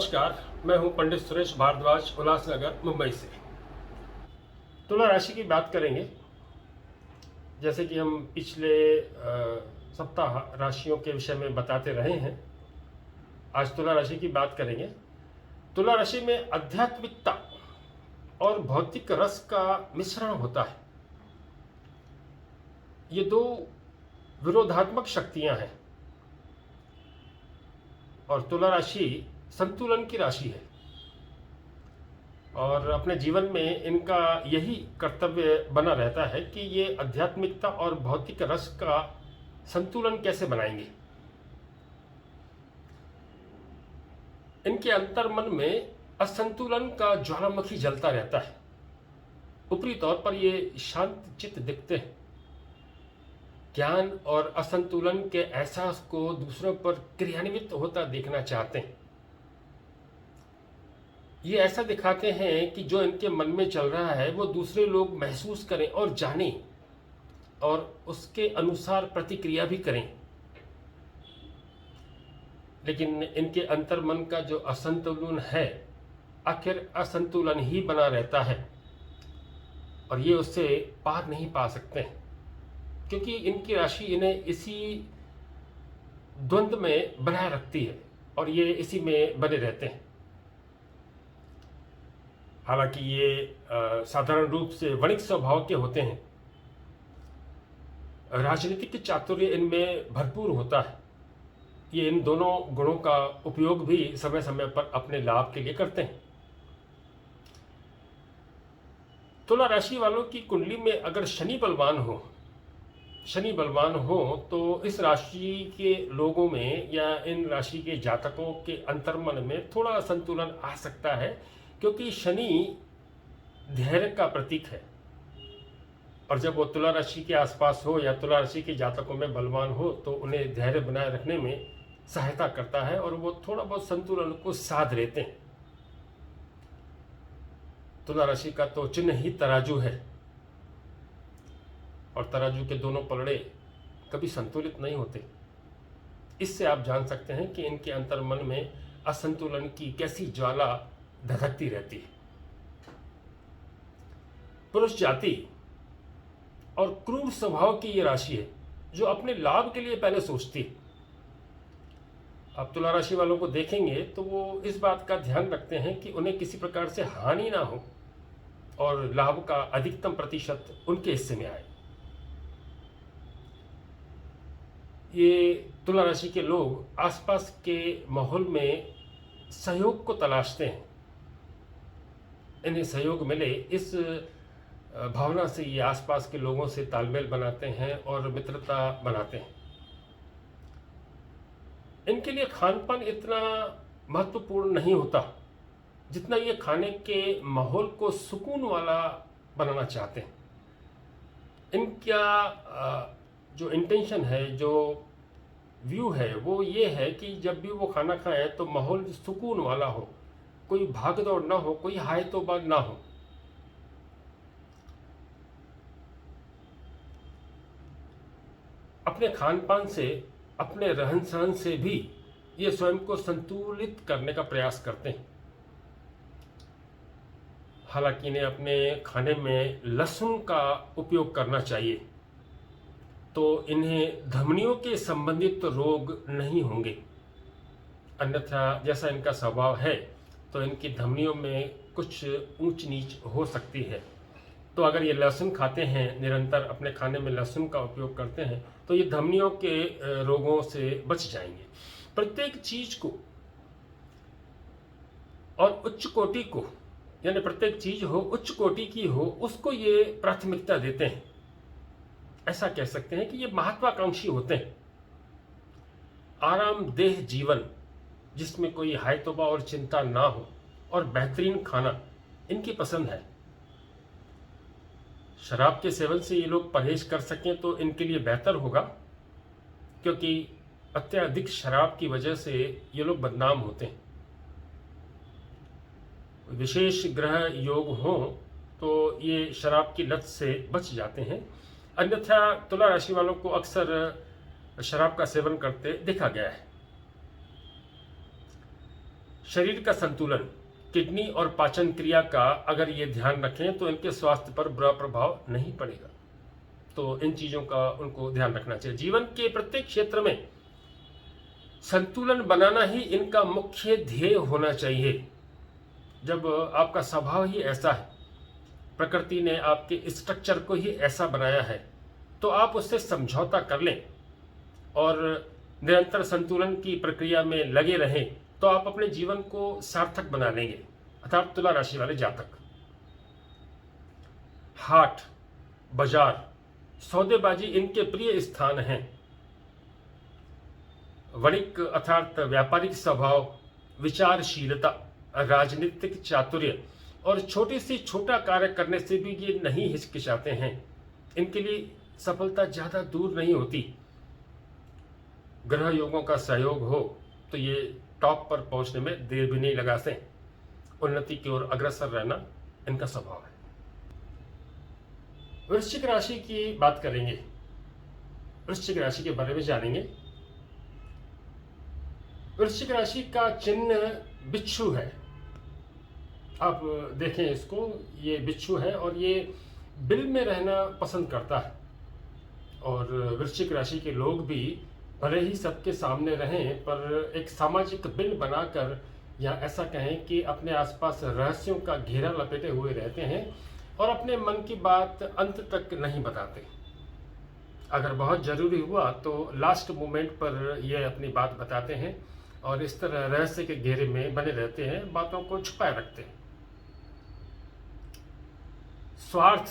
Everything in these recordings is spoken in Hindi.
नमस्कार, मैं हूं पंडित सुरेश भारद्वाज, उल्लासनगर, मुंबई से। तुला राशि की बात करेंगे। जैसे कि हम पिछले सप्ताह राशियों के विषय में बताते रहे हैं, आज तुला राशि की बात करेंगे। तुला राशि में आध्यात्मिकता और भौतिक रस का मिश्रण होता है। ये दो विरोधात्मक शक्तियां हैं और तुला राशि संतुलन की राशि है और अपने जीवन में इनका यही कर्तव्य बना रहता है कि ये आध्यात्मिकता और भौतिक रस का संतुलन कैसे बनाएंगे। इनके अंतर्मन में असंतुलन का ज्वालामुखी जलता रहता है। ऊपरी तौर पर ये शांत चित्त दिखते हैं। ज्ञान और असंतुलन के एहसास को दूसरों पर क्रियान्वित होता देखना चाहते हैं। ये ऐसा दिखाते हैं कि जो इनके मन में चल रहा है वो दूसरे लोग महसूस करें और जानें और उसके अनुसार प्रतिक्रिया भी करें। लेकिन इनके अंतर्मन का जो असंतुलन है, आखिर असंतुलन ही बना रहता है और ये उससे पार नहीं पा सकते हैं, क्योंकि इनकी राशि इन्हें इसी द्वंद्व में बनाए रखती है और ये इसी में बने रहते हैं। हालांकि ये साधारण रूप से वणिक स्वभाव के होते हैं। राजनीतिक चातुर्य इनमें भरपूर होता है। ये इन दोनों गुणों का उपयोग भी समय समय पर अपने लाभ के लिए करते हैं। तुला राशि वालों की कुंडली में अगर शनि बलवान हो तो इस राशि के लोगों में या इन राशि के जातकों के अंतर्मन में थोड़ा असंतुलन आ सकता है, क्योंकि शनि धैर्य का प्रतीक है और जब वो तुला राशि के आसपास हो या तुला राशि के जातकों में बलवान हो तो उन्हें धैर्य बनाए रखने में सहायता करता है और वो थोड़ा बहुत संतुलन को साध लेते हैं। तुला राशि का तो चिन्ह ही तराजू है और तराजू के दोनों पलड़े कभी संतुलित नहीं होते। इससे आप जान सकते हैं कि इनके अंतर्मन में असंतुलन की कैसी ज्वाला धधकती रहती है। पुरुष जाति और क्रूर स्वभाव की ये राशि है जो अपने लाभ के लिए पहले सोचती है। आप तुला राशि वालों को देखेंगे तो वो इस बात का ध्यान रखते हैं कि उन्हें किसी प्रकार से हानि ना हो और लाभ का अधिकतम प्रतिशत उनके हिस्से में आए। ये तुला राशि के लोग आसपास के माहौल में सहयोग को तलाशते हैं। इन्हें सहयोग मिले इस भावना से ये आसपास के लोगों से तालमेल बनाते हैं और मित्रता बनाते हैं। इनके लिए खान पान इतना महत्वपूर्ण नहीं होता जितना ये खाने के माहौल को सुकून वाला बनाना चाहते हैं। इनका जो इंटेंशन है, जो व्यू है, वो ये है कि जब भी वो खाना खाएं तो माहौल सुकून वाला हो, कोई भागदौड़ ना हो, कोई हाय तौबा ना हो। अपने खान पान से, अपने रहन सहन से भी ये स्वयं को संतुलित करने का प्रयास करते हैं। हालांकि इन्हें अपने खाने में लहसुन का उपयोग करना चाहिए तो इन्हें धमनियों के संबंधित रोग नहीं होंगे। अन्यथा जैसा इनका स्वभाव है तो इनकी धमनियों में कुछ ऊंच नीच हो सकती है। तो अगर ये लहसुन खाते हैं, निरंतर अपने खाने में लहसुन का उपयोग करते हैं, तो ये धमनियों के रोगों से बच जाएंगे। प्रत्येक चीज को और उच्च कोटि को, यानी प्रत्येक चीज हो उच्च कोटि की हो, उसको ये प्राथमिकता देते हैं। ऐसा कह सकते हैं कि ये महत्वाकांक्षी होते हैं। आरामदेह जीवन जिसमें कोई हाय तौबा और चिंता ना हो और बेहतरीन खाना इनकी पसंद है। शराब के सेवन से ये लोग परहेज कर सकें तो इनके लिए बेहतर होगा, क्योंकि अत्यधिक शराब की वजह से ये लोग बदनाम होते हैं। विशेष ग्रह योग हो तो ये शराब की लत से बच जाते हैं। अन्यथा तुला राशि वालों को अक्सर शराब का सेवन करते देखा गया है। शरीर का संतुलन, किडनी और पाचन क्रिया का अगर ये ध्यान रखें तो इनके स्वास्थ्य पर बुरा प्रभाव नहीं पड़ेगा। तो इन चीज़ों का उनको ध्यान रखना चाहिए। जीवन के प्रत्येक क्षेत्र में संतुलन बनाना ही इनका मुख्य ध्येय होना चाहिए। जब आपका स्वभाव ही ऐसा है, प्रकृति ने आपके स्ट्रक्चर को ही ऐसा बनाया है, तो आप उससे समझौता कर लें और निरंतर संतुलन की प्रक्रिया में लगे रहें, तो आप अपने जीवन को सार्थक बना लेंगे। अर्थात तुला राशि वाले जातक, हाट, बाजार, सौदेबाजी इनके प्रिय स्थान हैं। वणिक अर्थात व्यापारिक स्वभाव, विचारशीलता, राजनीतिक चातुर्य और छोटी सी छोटा कार्य करने से भी ये नहीं हिचकिचाते हैं। इनके लिए सफलता ज़्यादा दूर नहीं होती। ग्रह योगों का सहयोग हो तो ये टॉप पर पहुंचने में देर भी नहीं लगाते। उन्नति की ओर अग्रसर रहना इनका स्वभाव है। वृश्चिक राशि की बात करेंगे। वृश्चिक राशि के बारे में जानेंगे। वृश्चिक राशि का चिन्ह बिच्छू है। आप देखें इसको, ये बिच्छू है और ये बिल में रहना पसंद करता है। और वृश्चिक राशि के लोग भी भले ही सबके सामने रहें, पर एक सामाजिक बिल बनाकर, या ऐसा कहें कि अपने आसपास रहस्यों का घेरा लपेटे हुए रहते हैं और अपने मन की बात अंत तक नहीं बताते। अगर बहुत ज़रूरी हुआ तो लास्ट मोमेंट पर ये अपनी बात बताते हैं और इस तरह रहस्य के घेरे में बने रहते हैं, बातों को छुपाए रखते हैं। स्वार्थ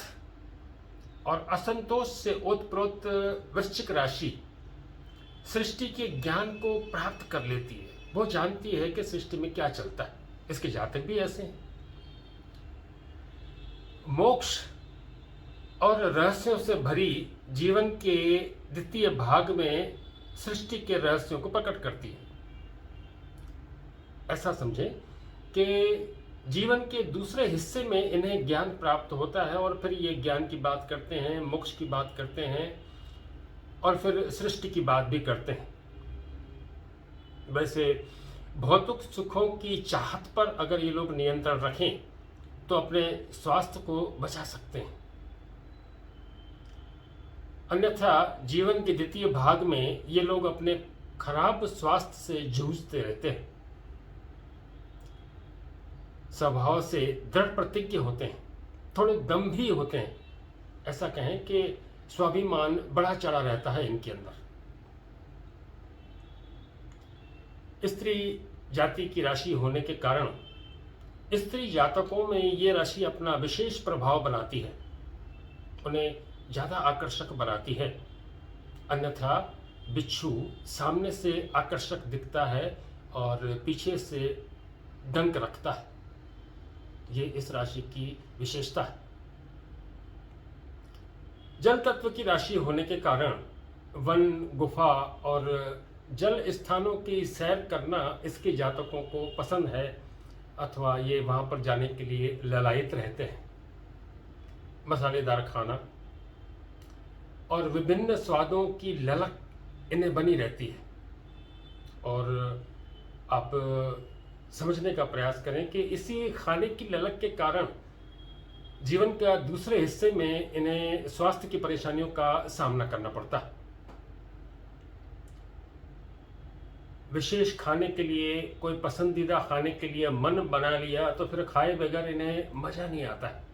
और असंतोष से ओतप्रोत वृश्चिक राशि सृष्टि के ज्ञान को प्राप्त कर लेती है। वो जानती है कि सृष्टि में क्या चलता है। इसके जातक भी ऐसे हैं। मोक्ष और रहस्यों से भरी जीवन के द्वितीय भाग में सृष्टि के रहस्यों को प्रकट करती है। ऐसा समझें कि जीवन के दूसरे हिस्से में इन्हें ज्ञान प्राप्त होता है और फिर ये ज्ञान की बात करते हैं, मोक्ष की बात करते हैं और फिर सृष्टि की बात भी करते हैं। वैसे भौतिक सुखों की चाहत पर अगर ये लोग नियंत्रण रखें तो अपने स्वास्थ्य को बचा सकते हैं। अन्यथा जीवन के द्वितीय भाग में ये लोग अपने खराब स्वास्थ्य से जूझते रहते हैं। स्वभाव से दृढ़ प्रतिज्ञ होते हैं, थोड़े दम भी होते हैं। ऐसा कहें कि स्वाभिमान बड़ा चढ़ा रहता है इनके अंदर। स्त्री जाति की राशि होने के कारण स्त्री जातकों में ये राशि अपना विशेष प्रभाव बनाती है, उन्हें ज़्यादा आकर्षक बनाती है। अन्यथा बिच्छू सामने से आकर्षक दिखता है और पीछे से डंक रखता है। ये इस राशि की विशेषता है। जल तत्व की राशि होने के कारण वन, गुफा और जल स्थानों की सैर करना इसके जातकों को पसंद है, अथवा ये वहाँ पर जाने के लिए ललायित रहते हैं। मसालेदार खाना और विभिन्न स्वादों की ललक इन्हें बनी रहती है। और आप समझने का प्रयास करें कि इसी खाने की ललक के कारण जीवन के दूसरे हिस्से में इन्हें स्वास्थ्य की परेशानियों का सामना करना पड़ता है। विशेष खाने के लिए, कोई पसंदीदा खाने के लिए मन बना लिया तो फिर खाए बगैर इन्हें मजा नहीं आता है।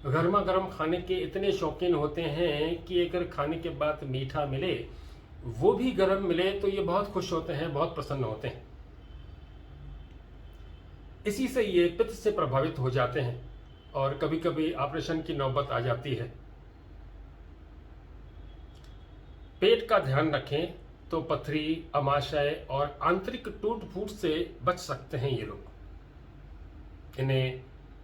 गर्मा गर्म खाने के इतने शौकीन होते हैं कि अगर खाने के बाद मीठा मिले, वो भी गर्म मिले, तो ये बहुत खुश होते हैं, बहुत प्रसन्न होते हैं। इसी से ये पित्त से प्रभावित हो जाते हैं और कभी कभी ऑपरेशन की नौबत आ जाती है। पेट का ध्यान रखें तो पथरी, अमाशय और आंतरिक टूट फूट से बच सकते हैं ये लोग। इन्हें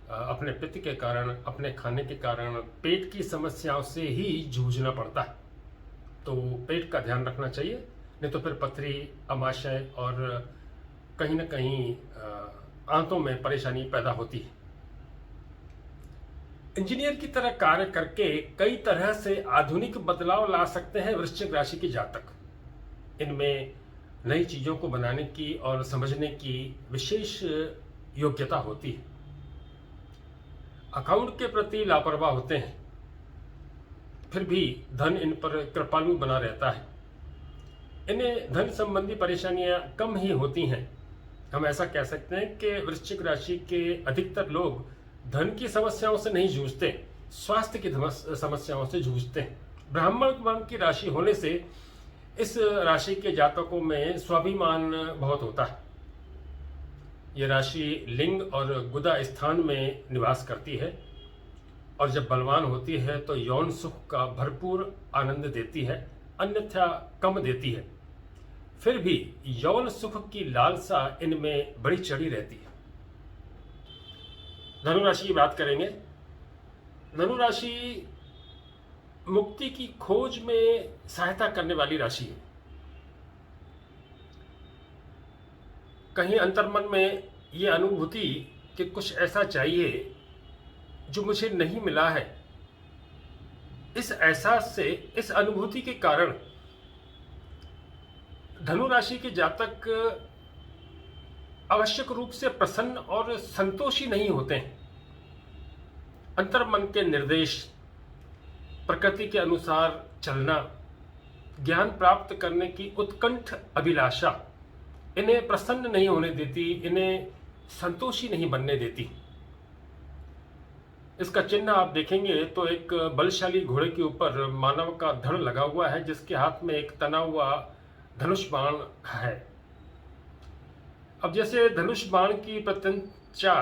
अपने पित्त के कारण, अपने खाने के कारण पेट की समस्याओं से ही जूझना पड़ता है। तो पेट का ध्यान रखना चाहिए, नहीं तो फिर पथरी, अमाशय और कहीं ना कहीं आंतों में परेशानी पैदा होती है। इंजीनियर की तरह कार्य करके कई तरह से आधुनिक बदलाव ला सकते हैं वृश्चिक राशि के जातक। इनमें नई चीज़ों को बनाने की और समझने की विशेष योग्यता होती है। अकाउंट के प्रति लापरवाह होते हैं, फिर भी धन इन पर कृपालु बना रहता है। इन्हें धन संबंधी परेशानियां कम ही होती हैं। हम ऐसा कह सकते हैं कि वृश्चिक राशि के अधिकतर लोग धन की समस्याओं से नहीं जूझते, स्वास्थ्य की समस्याओं से जूझते हैं। ब्राह्मण वर्ण की राशि होने से इस राशि के जातकों में स्वाभिमान बहुत होता है। ये राशि लिंग और गुदा स्थान में निवास करती है और जब बलवान होती है तो यौन सुख का भरपूर आनंद देती है, अन्यथा कम देती है। फिर भी यौन सुख की लालसा इनमें बड़ी चढ़ी रहती है। धनु राशि की बात करेंगे। धनु राशि मुक्ति की खोज में सहायता करने वाली राशि है। कहीं अंतर्मन में ये अनुभूति कि कुछ ऐसा चाहिए जो मुझे नहीं मिला है, इस एहसास से, इस अनुभूति के कारण धनु राशि के जातक आवश्यक रूप से प्रसन्न और संतोषी नहीं होते हैं। अंतर्मन के निर्देश, प्रकृति के अनुसार चलना, ज्ञान प्राप्त करने की उत्कंठ अभिलाषा इन्हें प्रसन्न नहीं होने देती, इन्हें संतोषी नहीं बनने देती। इसका चिन्ह आप देखेंगे तो एक बलशाली घोड़े के ऊपर मानव का धड़ लगा हुआ है, जिसके हाथ में एक तना हुआ धनुष बाण है। अब जैसे धनुष बाण की प्रत्यंचा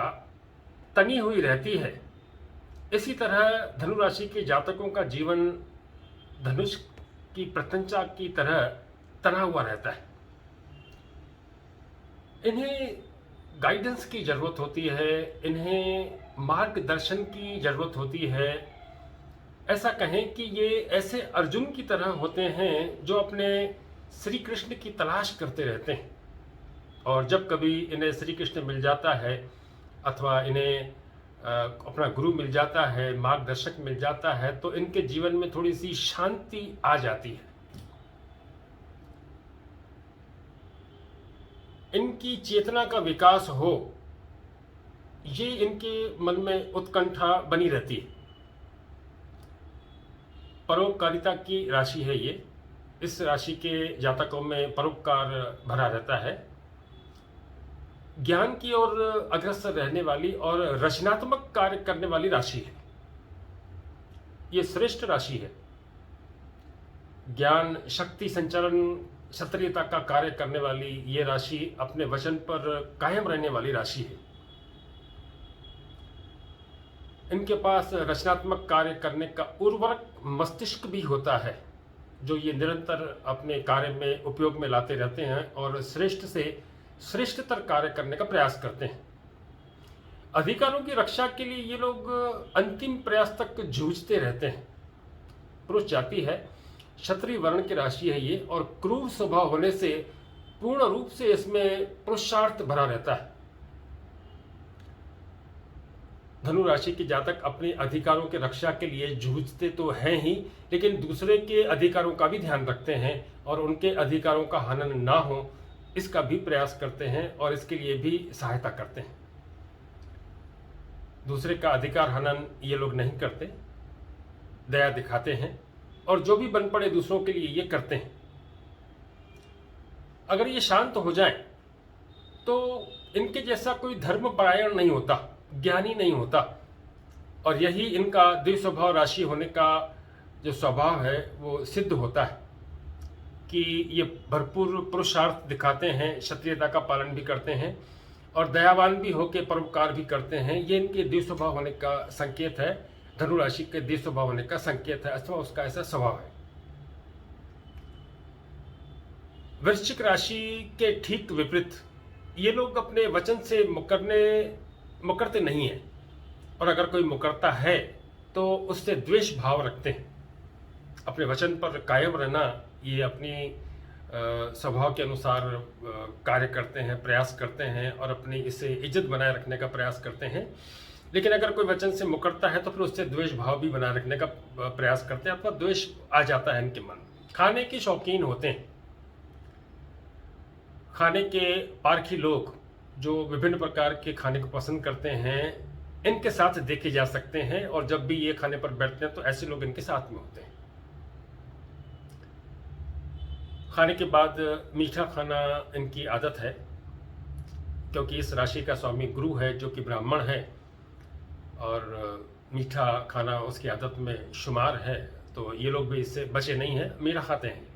तनी हुई रहती है, इसी तरह धनु राशि के जातकों का जीवन धनुष की प्रत्यंचा की तरह तना हुआ रहता है। इन्हें गाइडेंस की जरूरत होती है, इन्हें मार्गदर्शन की जरूरत होती है। ऐसा कहें कि ये ऐसे अर्जुन की तरह होते हैं जो अपने श्री कृष्ण की तलाश करते रहते हैं, और जब कभी इन्हें श्री कृष्ण मिल जाता है अथवा इन्हें अपना गुरु मिल जाता है, मार्गदर्शक मिल जाता है, तो इनके जीवन में थोड़ी सी शांति आ जाती है। इनकी चेतना का विकास हो, ये इनके मन में उत्कंठा बनी रहती है। परोपकारिता की राशि है ये। इस राशि के जातकों में परोपकार भरा रहता है। ज्ञान की ओर अग्रसर रहने वाली और रचनात्मक कार्य करने वाली राशि है। ये श्रेष्ठ राशि है। ज्ञान, शक्ति संचरण, क्षत्रियता का कार्य करने वाली ये राशि अपने वचन पर कायम रहने वाली राशि है। इनके पास रचनात्मक कार्य करने का उर्वरक मस्तिष्क भी होता है, जो ये निरंतर अपने कार्य में उपयोग में लाते रहते हैं और श्रेष्ठ से श्रेष्ठतर कार्य करने का प्रयास करते हैं। अधिकारों की रक्षा के लिए ये लोग अंतिम प्रयास तक जूझते रहते हैं। पुरुष जाति है, क्षत्रिय वर्ण की राशि है ये, और क्रूर स्वभाव होने से पूर्ण रूप से इसमें पुरुषार्थ भरा रहता है। धनु राशि के जातक अपने अधिकारों की रक्षा के लिए जूझते तो हैं ही, लेकिन दूसरे के अधिकारों का भी ध्यान रखते हैं और उनके अधिकारों का हनन ना हो, इसका भी प्रयास करते हैं और इसके लिए भी सहायता करते हैं। दूसरे का अधिकार हनन ये लोग नहीं करते, दया दिखाते हैं और जो भी बन पड़े दूसरों के लिए ये करते हैं। अगर ये शांत हो जाएं तो इनके जैसा कोई धर्मपरायण नहीं होता, ज्ञानी नहीं होता, और यही इनका द्विस्वभाव राशि होने का जो स्वभाव है वो सिद्ध होता है कि ये भरपूर पुरुषार्थ दिखाते हैं, क्षत्रियता का पालन भी करते हैं और दयावान भी होकर परोपकार भी करते हैं। ये इनके द्विस्वभाव होने का संकेत है, धनु राशि के द्विस्वभाव होने का संकेत है, अथवा उसका ऐसा स्वभाव है। वृश्चिक राशि के ठीक विपरीत ये लोग अपने वचन से मुकरते नहीं हैं, और अगर कोई मुकरता है तो उससे द्वेष भाव रखते हैं। अपने वचन पर कायम रहना, ये अपनी स्वभाव के अनुसार कार्य करते हैं, प्रयास करते हैं और अपनी इसे इज्जत बनाए रखने का प्रयास करते हैं। लेकिन अगर कोई वचन से मुकरता है तो फिर उससे द्वेष भाव भी बनाए रखने का प्रयास करते हैं, अथवा द्वेष आ जाता है इनके मन। खाने के शौकीन होते हैं, खाने के पारखी लोग जो विभिन्न प्रकार के खाने को पसंद करते हैं, इनके साथ देखे जा सकते हैं, और जब भी ये खाने पर बैठते हैं तो ऐसे लोग इनके साथ में होते हैं। खाने के बाद मीठा खाना इनकी आदत है, क्योंकि इस राशि का स्वामी गुरु है जो कि ब्राह्मण है, और मीठा खाना उसकी आदत में शुमार है, तो ये लोग भी इससे बचे नहीं हैं, मीठा खाते हैं।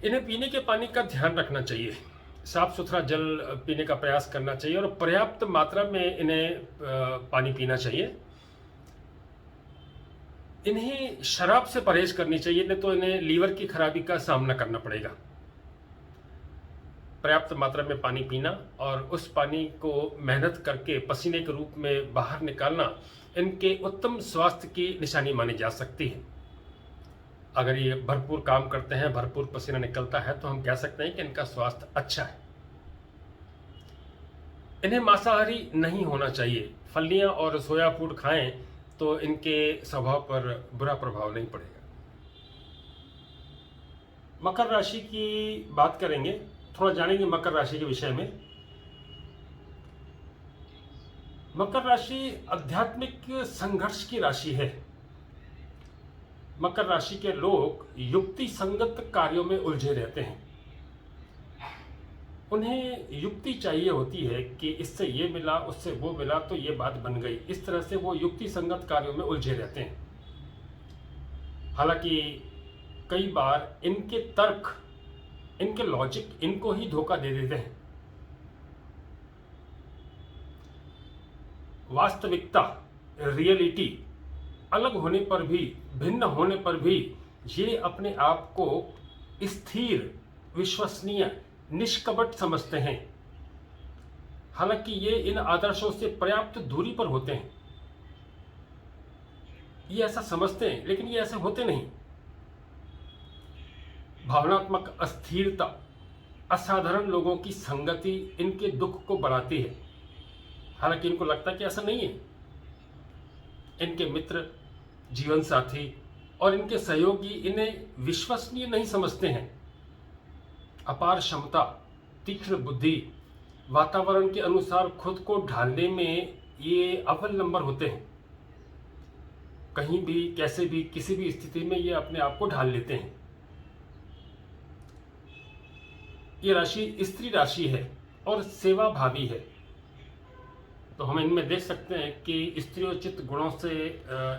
इन्हें पीने के पानी का ध्यान रखना चाहिए, साफ सुथरा जल पीने का प्रयास करना चाहिए, और पर्याप्त मात्रा में इन्हें पानी पीना चाहिए। इन्हें शराब से परहेज करनी चाहिए, नहीं तो इन्हें लीवर की खराबी का सामना करना पड़ेगा। पर्याप्त मात्रा में पानी पीना और उस पानी को मेहनत करके पसीने के रूप में बाहर निकालना इनके उत्तम स्वास्थ्य की निशानी मानी जा सकती है। अगर ये भरपूर काम करते हैं, भरपूर पसीना निकलता है, तो हम कह सकते हैं कि इनका स्वास्थ्य अच्छा है। इन्हें मांसाहारी नहीं होना चाहिए। फलियां और सोया फूड खाएं तो इनके स्वभाव पर बुरा प्रभाव नहीं पड़ेगा। मकर राशि की बात करेंगे, थोड़ा जानेंगे मकर राशि के विषय में। मकर राशि आध्यात्मिक संघर्ष की राशि है। मकर राशि के लोग युक्ति संगत कार्यों में उलझे रहते हैं। उन्हें युक्ति चाहिए होती है कि इससे ये मिला, उससे वो मिला, तो ये बात बन गई। इस तरह से वो युक्ति संगत कार्यों में उलझे रहते हैं। हालांकि कई बार इनके तर्क, इनके लॉजिक इनको ही धोखा दे देते हैं। वास्तविकता, रियलिटी अलग होने पर भी, भिन्न होने पर भी ये अपने आप को स्थिर, विश्वसनीय, निष्कपट समझते हैं। हालांकि ये इन आदर्शों से पर्याप्त दूरी पर होते हैं। ये ऐसा समझते हैं, लेकिन ये ऐसे होते नहीं। भावनात्मक अस्थिरता, असाधारण लोगों की संगति इनके दुख को बढ़ाती है। हालांकि इनको लगता है कि ऐसा नहीं है। इनके मित्र, जीवन साथी और इनके सहयोगी इन्हें विश्वसनीय नहीं समझते हैं। अपार क्षमता, तीक्ष्ण बुद्धि, वातावरण के अनुसार खुद को ढालने में ये अव्वल नंबर होते हैं। कहीं भी, कैसे भी, किसी भी स्थिति में ये अपने आप को ढाल लेते हैं। ये राशि स्त्री राशि है और सेवा भावी है, तो हम इनमें देख सकते हैं कि स्त्रियोचित गुणों से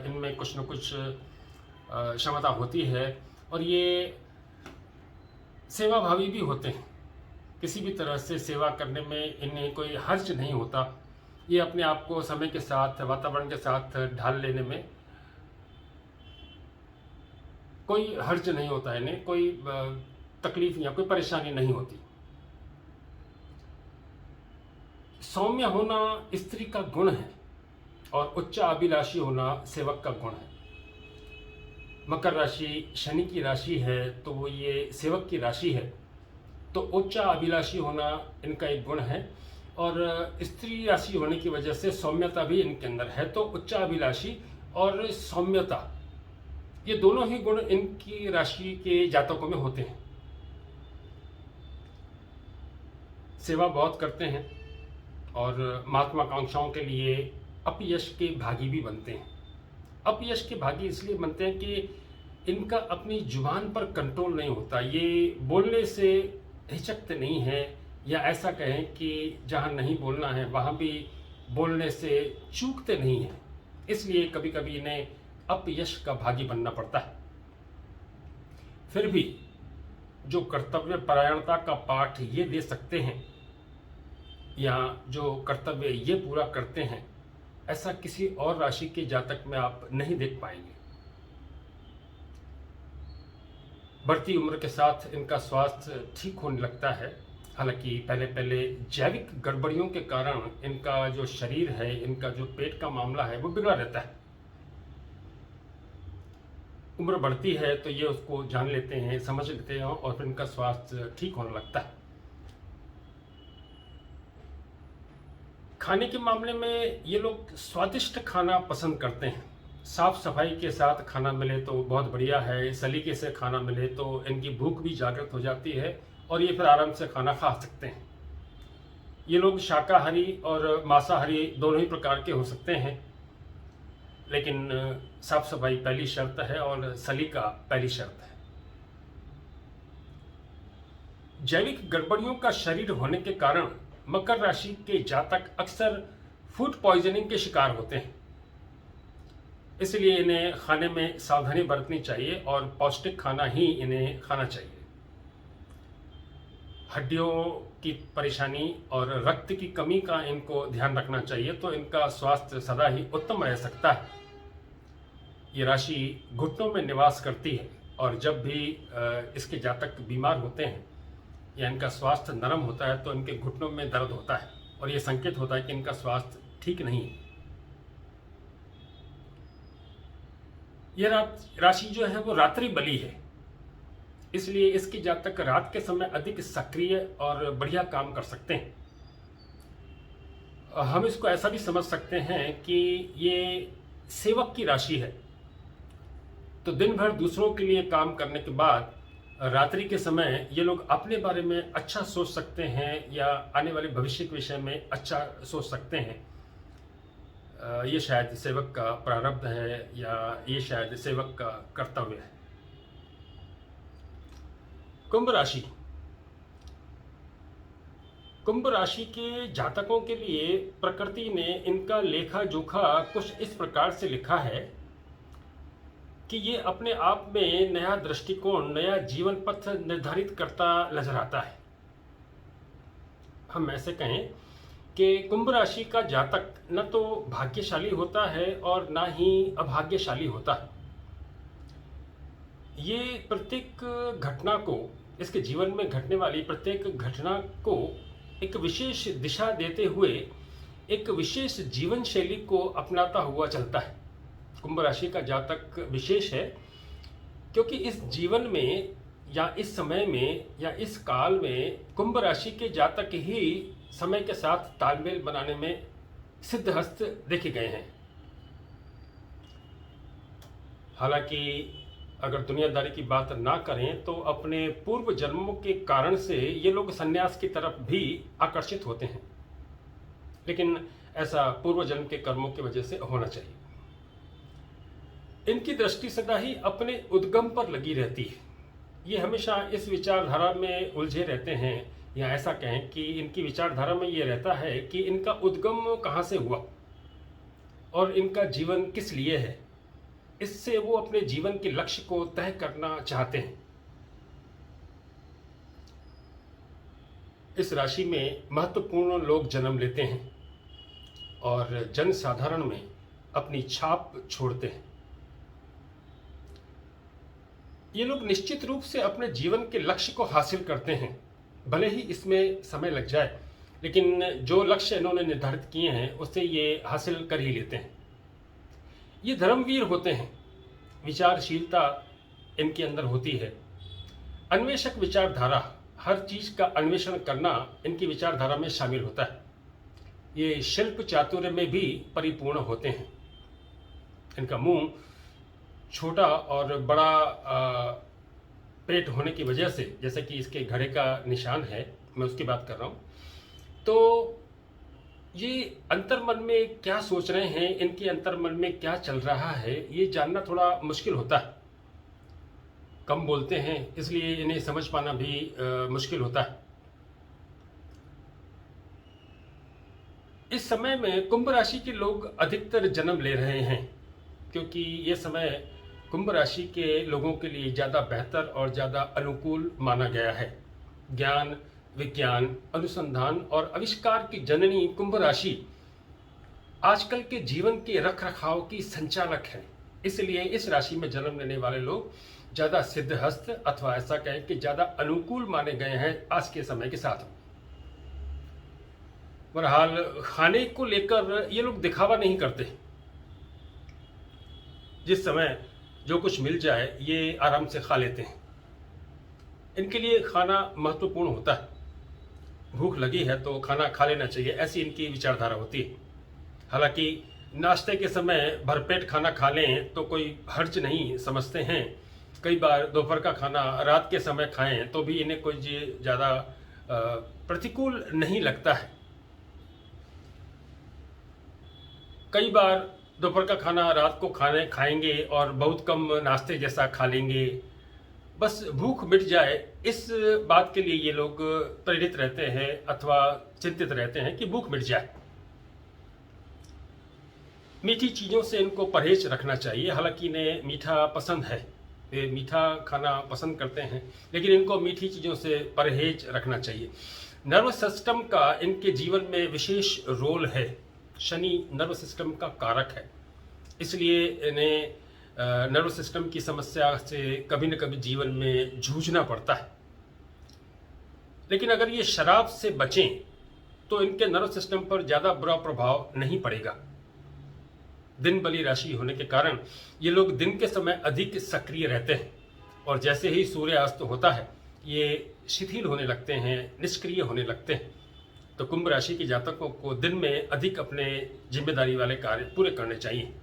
इनमें कुछ न कुछ क्षमता होती है, और ये सेवा भावी भी होते हैं। किसी भी तरह से सेवा करने में इन्हें कोई हर्ज नहीं होता। ये अपने आप को समय के साथ, वातावरण के साथ ढाल लेने में कोई हर्ज नहीं होता है। इन्हें कोई तकलीफ या कोई परेशानी नहीं होती। सौम्य होना स्त्री का गुण है और उच्च अभिलाषी होना सेवक का गुण है। मकर राशि शनि की राशि है, तो ये सेवक की राशि है, तो उच्च अभिलाषी होना इनका एक गुण है, और स्त्री राशि होने की वजह से सौम्यता भी इनके अंदर है। तो उच्च अभिलाषी और सौम्यता, ये दोनों ही गुण इनकी राशि के जातकों में होते हैं। सेवा बहुत करते हैं और महत्वाकांक्षाओं के लिए अपयश के भागी भी बनते हैं। अपयश के भागी इसलिए बनते हैं कि इनका अपनी जुबान पर कंट्रोल नहीं होता। ये बोलने से हिचकते नहीं हैं, या ऐसा कहें कि जहाँ नहीं बोलना है वहाँ भी बोलने से चूकते नहीं हैं। इसलिए कभी कभी इन्हें अपयश का भागी बनना पड़ता है। फिर भी जो कर्तव्य परायणता का पाठ ये दे सकते हैं, या जो कर्तव्य ये पूरा करते हैं, ऐसा किसी और राशि के जातक में आप नहीं देख पाएंगे। बढ़ती उम्र के साथ इनका स्वास्थ्य ठीक होने लगता है। हालांकि पहले पहले जैविक गड़बड़ियों के कारण इनका जो शरीर है, इनका जो पेट का मामला है, वो बिगड़ा रहता है। उम्र बढ़ती है तो ये उसको जान लेते हैं, समझ लेते हैं, और फिर इनका स्वास्थ्य ठीक होने लगता है। खाने के मामले में ये लोग स्वादिष्ट खाना पसंद करते हैं। साफ सफाई के साथ खाना मिले तो बहुत बढ़िया है, सलीके से खाना मिले तो इनकी भूख भी जागृत हो जाती है और ये फिर आराम से खाना खा सकते हैं। ये लोग शाकाहारी और मांसाहारी दोनों ही प्रकार के हो सकते हैं, लेकिन साफ सफाई पहली शर्त है और सलीका पहली शर्त है। जैविक गड़बड़ियों का शरीर होने के कारण मकर राशि के जातक अक्सर फूड पॉइजनिंग के शिकार होते हैं, इसलिए इन्हें खाने में सावधानी बरतनी चाहिए और पौष्टिक खाना ही इन्हें खाना चाहिए। हड्डियों की परेशानी और रक्त की कमी का इनको ध्यान रखना चाहिए, तो इनका स्वास्थ्य सदा ही उत्तम रह सकता है। ये राशि घुटनों में निवास करती है और जब भी इसके जातक बीमार होते हैं या इनका स्वास्थ्य नरम होता है तो इनके घुटनों में दर्द होता है और ये संकेत होता है कि इनका स्वास्थ्य ठीक नहीं है। यह राशि जो है वो रात्रि बली है, इसलिए इसके जातक रात के समय अधिक सक्रिय और बढ़िया काम कर सकते हैं। हम इसको ऐसा भी समझ सकते हैं कि ये सेवक की राशि है, तो दिन भर दूसरों के लिए काम करने के बाद रात्रि के समय ये लोग अपने बारे में अच्छा सोच सकते हैं या आने वाले भविष्य के विषय में अच्छा सोच सकते हैं। ये शायद सेवक का प्रारब्ध है या ये शायद सेवक का कर्तव्य है। कुंभ राशि। कुंभ राशि के जातकों के लिए प्रकृति ने इनका लेखा जोखा कुछ इस प्रकार से लिखा है कि ये अपने आप में नया दृष्टिकोण, नया जीवन पथ निर्धारित करता नजर आता है। हम ऐसे कहें कि कुंभ राशि का जातक न तो भाग्यशाली होता है और ना ही अभाग्यशाली होता है। ये प्रत्येक घटना को, इसके जीवन में घटने वाली प्रत्येक घटना को एक विशेष दिशा देते हुए एक विशेष जीवन शैली को अपनाता हुआ चलता है। कुंभ राशि का जातक विशेष है क्योंकि इस जीवन में या इस समय में या इस काल में कुंभ राशि के जातक ही समय के साथ तालमेल बनाने में सिद्धहस्त देखे गए हैं। हालांकि अगर दुनियादारी की बात ना करें तो अपने पूर्व जन्मों के कारण से ये लोग संन्यास की तरफ भी आकर्षित होते हैं, लेकिन ऐसा पूर्व जन्म के कर्मों की वजह से होना चाहिए। इनकी दृष्टि सदा ही अपने उद्गम पर लगी रहती है। ये हमेशा इस विचारधारा में उलझे रहते हैं, या ऐसा कहें कि इनकी विचारधारा में ये रहता है कि इनका उद्गम कहाँ से हुआ और इनका जीवन किस लिए है। इससे वो अपने जीवन के लक्ष्य को तय करना चाहते हैं। इस राशि में महत्वपूर्ण लोग जन्म लेते हैं और जन साधारण में अपनी छाप छोड़ते हैं। ये लोग निश्चित रूप से अपने जीवन के लक्ष्य को हासिल करते हैं, भले ही इसमें समय लग जाए, लेकिन जो लक्ष्य इन्होंने निर्धारित किए हैं उससे ये हासिल कर ही लेते हैं। ये धर्मवीर होते हैं, विचारशीलता इनके अंदर होती है। अन्वेषक विचारधारा, हर चीज का अन्वेषण करना इनकी विचारधारा में शामिल होता है। ये शिल्प चातुर्य में भी परिपूर्ण होते हैं। इनका मुंह छोटा और बड़ा पेट होने की वजह से, जैसे कि इसके घड़े का निशान है, मैं उसकी बात कर रहा हूँ, तो ये अंतर्मन में क्या सोच रहे हैं, इनके अंतर्मन में क्या चल रहा है, ये जानना थोड़ा मुश्किल होता है। कम बोलते हैं इसलिए इन्हें समझ पाना भी मुश्किल होता है। इस समय में कुंभ राशि के लोग अधिकतर जन्म ले रहे हैं क्योंकि ये समय कुंभ राशि के लोगों के लिए ज़्यादा बेहतर और ज़्यादा अनुकूल माना गया है। ज्ञान, विज्ञान, अनुसंधान और आविष्कार की जननी कुंभ राशि आजकल के जीवन के रख रखाव की संचालक है। इसलिए इस राशि में जन्म लेने वाले लोग ज़्यादा सिद्धहस्त अथवा ऐसा कहें कि ज़्यादा अनुकूल माने गए हैं आज के समय के साथ। बहरहाल खाने को लेकर ये लोग दिखावा नहीं करते। जिस समय जो कुछ मिल जाए ये आराम से खा लेते हैं। इनके लिए खाना महत्वपूर्ण होता है। भूख लगी है तो खाना खा लेना चाहिए, ऐसी इनकी विचारधारा होती है। हालांकि नाश्ते के समय भरपेट खाना खा लें तो कोई हर्ज नहीं समझते हैं। कई बार दोपहर का खाना रात के समय खाएं तो भी इन्हें कोई ज़्यादा प्रतिकूल नहीं लगता है। कई बार दोपहर का खाना रात को खाएंगे और बहुत कम नाश्ते जैसा खा लेंगे, बस भूख मिट जाए, इस बात के लिए ये लोग प्रेरित रहते हैं अथवा चिंतित रहते हैं कि भूख मिट जाए। मीठी चीज़ों से इनको परहेज रखना चाहिए। हालांकि इन्हें मीठा पसंद है, ये मीठा खाना पसंद करते हैं, लेकिन इनको मीठी चीज़ों से परहेज रखना चाहिए। नर्वस सिस्टम का इनके जीवन में विशेष रोल है। शनि नर्वस सिस्टम का कारक है, इसलिए इन्हें नर्वस सिस्टम की समस्या से कभी न कभी जीवन में जूझना पड़ता है। लेकिन अगर ये शराब से बचें तो इनके नर्वस सिस्टम पर ज़्यादा बुरा प्रभाव नहीं पड़ेगा। दिन बली राशि होने के कारण ये लोग दिन के समय अधिक सक्रिय रहते हैं और जैसे ही सूर्यास्त होता है ये शिथिल होने लगते हैं, निष्क्रिय होने लगते हैं। तो कुंभ राशि के जातकों को दिन में अधिक अपने जिम्मेदारी वाले कार्य पूरे करने चाहिए।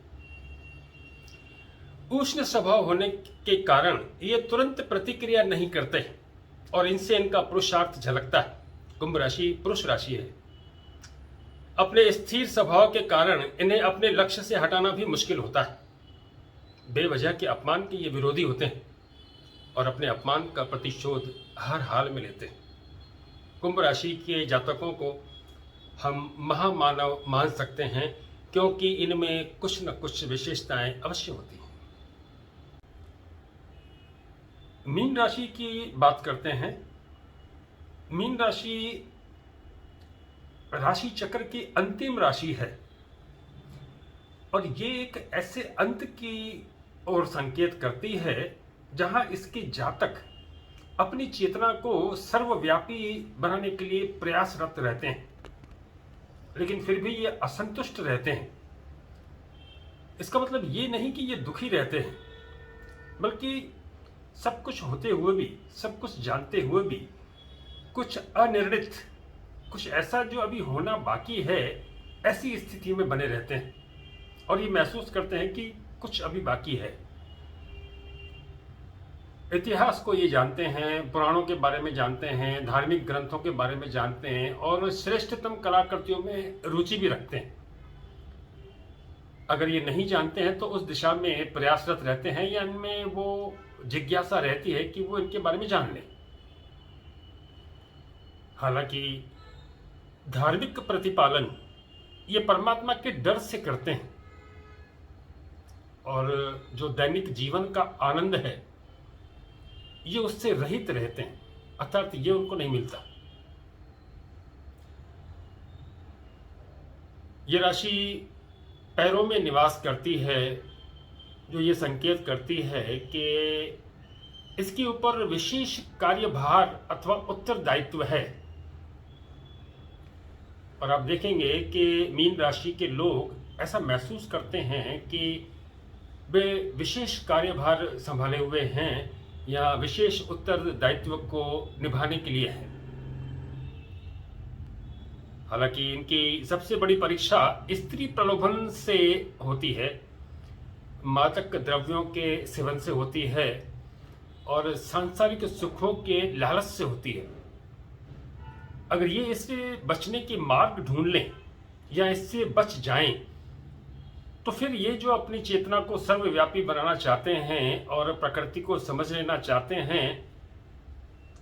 उष्ण स्वभाव होने के कारण ये तुरंत प्रतिक्रिया नहीं करते और इनसे इनका पुरुषार्थ झलकता है। कुंभ राशि पुरुष राशि है। अपने स्थिर स्वभाव के कारण इन्हें अपने लक्ष्य से हटाना भी मुश्किल होता है। बेवजह के अपमान के ये विरोधी होते हैं और अपने अपमान का प्रतिशोध हर हाल में लेते हैं। कुंभ राशि के जातकों को हम महामानव मान सकते हैं क्योंकि इनमें कुछ न कुछ विशेषताएं अवश्य होती हैं। मीन राशि की बात करते हैं। मीन राशि राशि चक्र की अंतिम राशि है और ये एक ऐसे अंत की ओर संकेत करती है जहां इसके जातक अपनी चेतना को सर्वव्यापी बनाने के लिए प्रयासरत रहते हैं, लेकिन फिर भी ये असंतुष्ट रहते हैं। इसका मतलब ये नहीं कि ये दुखी रहते हैं, बल्कि सब कुछ होते हुए भी, सब कुछ जानते हुए भी कुछ अनिर्णित, कुछ ऐसा जो अभी होना बाकी है, ऐसी स्थिति में बने रहते हैं और ये महसूस करते हैं कि कुछ अभी बाकी है। इतिहास को ये जानते हैं, पुराणों के बारे में जानते हैं, धार्मिक ग्रंथों के बारे में जानते हैं और श्रेष्ठतम कलाकृतियों में रुचि भी रखते हैं। अगर ये नहीं जानते हैं तो उस दिशा में प्रयासरत रहते हैं या इनमें वो जिज्ञासा रहती है कि वो इनके बारे में जान लें। हालांकि धार्मिक प्रतिपालन ये परमात्मा के डर से करते हैं और जो दैनिक जीवन का आनंद है ये उससे रहित रहते हैं, अर्थात ये उनको नहीं मिलता। ये राशि पैरों में निवास करती है, जो ये संकेत करती है कि इसके ऊपर विशेष कार्यभार अथवा उत्तरदायित्व है। और आप देखेंगे कि मीन राशि के लोग ऐसा महसूस करते हैं कि वे विशेष कार्यभार संभाले हुए हैं या विशेष उत्तरदायित्व को निभाने के लिए है। हालांकि इनकी सबसे बड़ी परीक्षा स्त्री प्रलोभन से होती है, मादक द्रव्यों के सेवन से होती है और सांसारिक सुखों के लालच से होती है। अगर ये इससे बचने के मार्ग ढूंढ लें या इससे बच जाएं, तो फिर ये जो अपनी चेतना को सर्वव्यापी बनाना चाहते हैं और प्रकृति को समझ लेना चाहते हैं,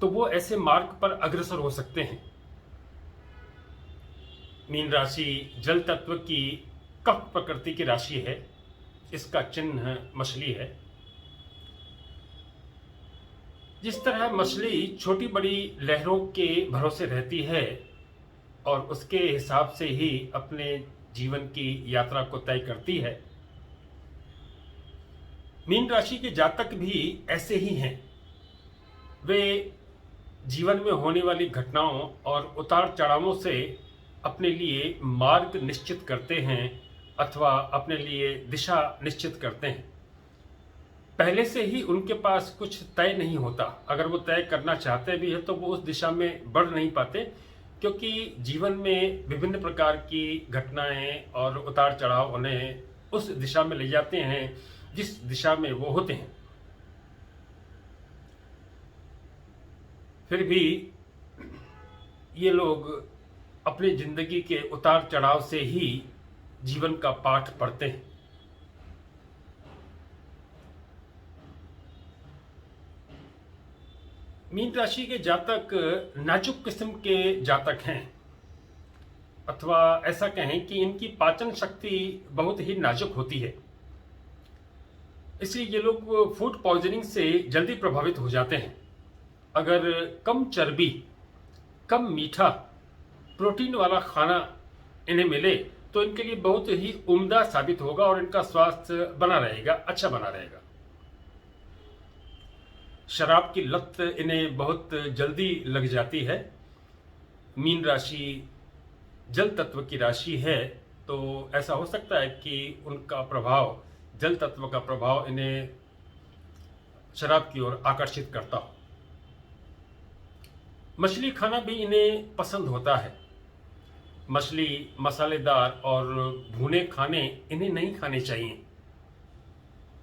तो वो ऐसे मार्ग पर अग्रसर हो सकते हैं। मीन राशि जल तत्व की कफ प्रकृति की राशि है। इसका चिन्ह मछली है। जिस तरह मछली छोटी बड़ी लहरों के भरोसे रहती है और उसके हिसाब से ही अपने जीवन की यात्रा को तय करती है, मीन राशि के जातक भी ऐसे ही हैं। वे जीवन में होने वाली घटनाओं और उतार चढ़ावों से अपने लिए मार्ग निश्चित करते हैं अथवा अपने लिए दिशा निश्चित करते हैं। पहले से ही उनके पास कुछ तय नहीं होता। अगर वो तय करना चाहते भी हैं तो वो उस दिशा में बढ़ नहीं पाते क्योंकि जीवन में विभिन्न प्रकार की घटनाएं और उतार चढ़ाव उन्हें उस दिशा में ले जाते हैं जिस दिशा में वो होते हैं। फिर भी ये लोग अपनी जिंदगी के उतार चढ़ाव से ही जीवन का पाठ पढ़ते हैं। मीन राशि के जातक नाजुक किस्म के जातक हैं, अथवा ऐसा कहें कि इनकी पाचन शक्ति बहुत ही नाजुक होती है। इसलिए ये लोग फूड पॉइजनिंग से जल्दी प्रभावित हो जाते हैं। अगर कम चर्बी, कम मीठा, प्रोटीन वाला खाना इन्हें मिले तो इनके लिए बहुत ही उम्दा साबित होगा और इनका स्वास्थ्य बना रहेगा, अच्छा बना रहेगा। शराब की लत इन्हें बहुत जल्दी लग जाती है। मीन राशि जल तत्व की राशि है, तो ऐसा हो सकता है कि उनका प्रभाव, जल तत्व का प्रभाव इन्हें शराब की ओर आकर्षित करता हो। मछली खाना भी इन्हें पसंद होता है। मछली, मसालेदार और भुने खाने इन्हें नहीं खाने चाहिए,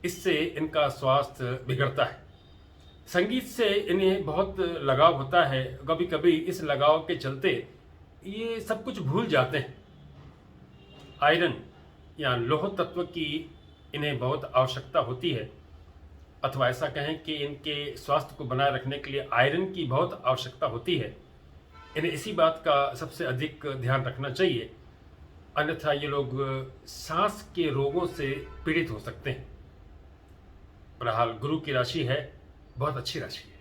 इससे इनका स्वास्थ्य बिगड़ता है। संगीत से इन्हें बहुत लगाव होता है। कभी कभी इस लगाव के चलते ये सब कुछ भूल जाते हैं। आयरन या लौह तत्व की इन्हें बहुत आवश्यकता होती है, अथवा ऐसा कहें कि इनके स्वास्थ्य को बनाए रखने के लिए आयरन की बहुत आवश्यकता होती है। इन्हें इसी बात का सबसे अधिक ध्यान रखना चाहिए, अन्यथा ये लोग सांस के रोगों से पीड़ित हो सकते हैं। बहरहाल गुरु की राशि है, बहुत अच्छी राशि है।